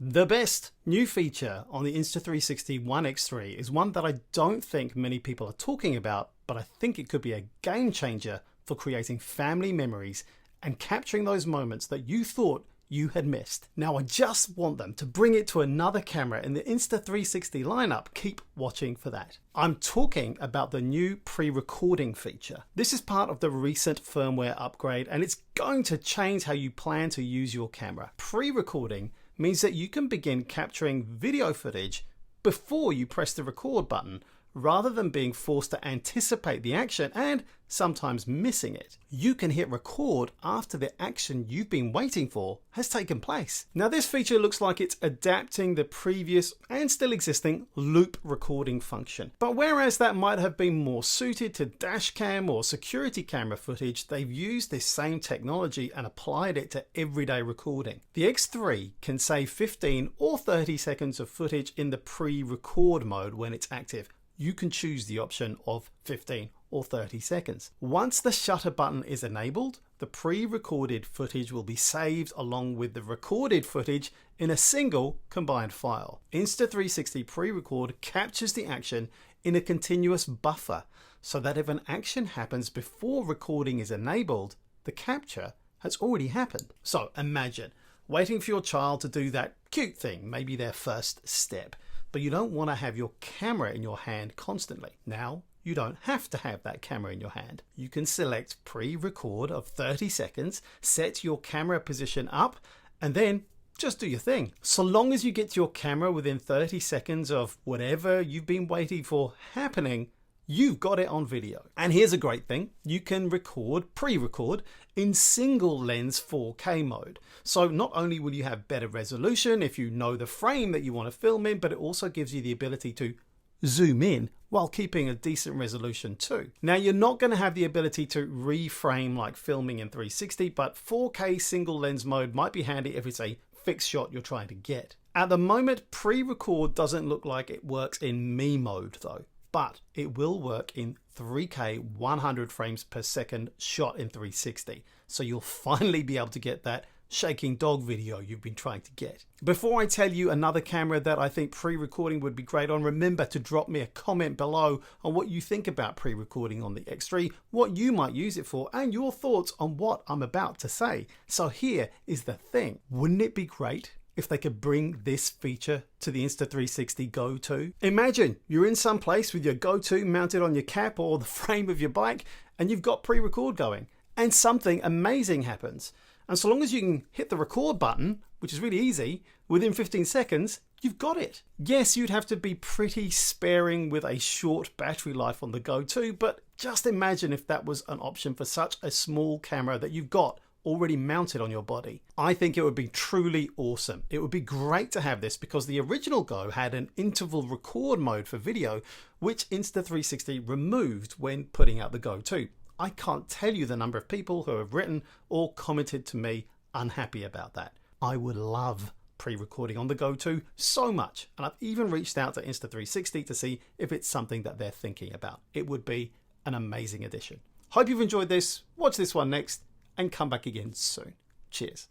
The best new feature on the Insta360 ONE X3 is one that I don't think many people are talking about, but I think it could be a game changer for creating family memories and capturing those moments that you thought you had missed. Now I just want them to bring it to another camera in the Insta360 lineup. Keep watching for that. I'm talking about the new pre-recording feature. This is part of the recent firmware upgrade and it's going to change how you plan to use your camera. Pre-recording means that you can begin capturing video footage before you press the record button, rather than being forced to anticipate the action and sometimes missing it. You can hit record after the action you've been waiting for has taken place. Now this feature looks like it's adapting the previous and still existing loop recording function. But whereas that might have been more suited to dash cam or security camera footage, they've used this same technology and applied it to everyday recording. The X3 can save 15 or 30 seconds of footage in the pre-record mode when it's active. You can choose the option of 15 or 30 seconds. Once the shutter button is enabled, the pre-recorded footage will be saved along with the recorded footage in a single combined file. Insta360 Pre-record captures the action in a continuous buffer so that if an action happens before recording is enabled, the capture has already happened. So imagine waiting for your child to do that cute thing, maybe their first step, but you don't want to have your camera in your hand constantly. Now, you don't have to have that camera in your hand. You can select pre-record of 30 seconds, set your camera position up, and then just do your thing. So long as you get your camera within 30 seconds of whatever you've been waiting for happening, you've got it on video. And here's a great thing. You can pre-record in single lens 4K mode. So not only will you have better resolution if you know the frame that you want to film in, but it also gives you the ability to zoom in while keeping a decent resolution too. Now you're not going to have the ability to reframe like filming in 360, but 4K single lens mode might be handy if it's a fixed shot you're trying to get. At the moment, pre-record doesn't look like it works in me mode though, but it will work in 3K 100 frames per second shot in 360. So you'll finally be able to get that shaking dog video you've been trying to get. Before I tell you another camera that I think pre-recording would be great on, remember to drop me a comment below on what you think about pre-recording on the X3, what you might use it for, and your thoughts on what I'm about to say. So here is the thing. Wouldn't it be great if they could bring this feature to the Insta360 Go2? Imagine you're in some place with your Go2 mounted on your cap or the frame of your bike and you've got pre-record going and something amazing happens. And so long as you can hit the record button, which is really easy, within 15 seconds, you've got it. Yes, you'd have to be pretty sparing with a short battery life on the Go2, but just imagine if that was an option for such a small camera that you've got already mounted on your body. I think it would be truly awesome. It would be great to have this because the original Go had an interval record mode for video, which Insta360 removed when putting out the Go 2. I can't tell you the number of people who have written or commented to me unhappy about that. I would love pre-recording on the Go 2 so much, and I've even reached out to Insta360 to see if it's something that they're thinking about. It would be an amazing addition. Hope you've enjoyed this. Watch this one next and come back again soon. Cheers.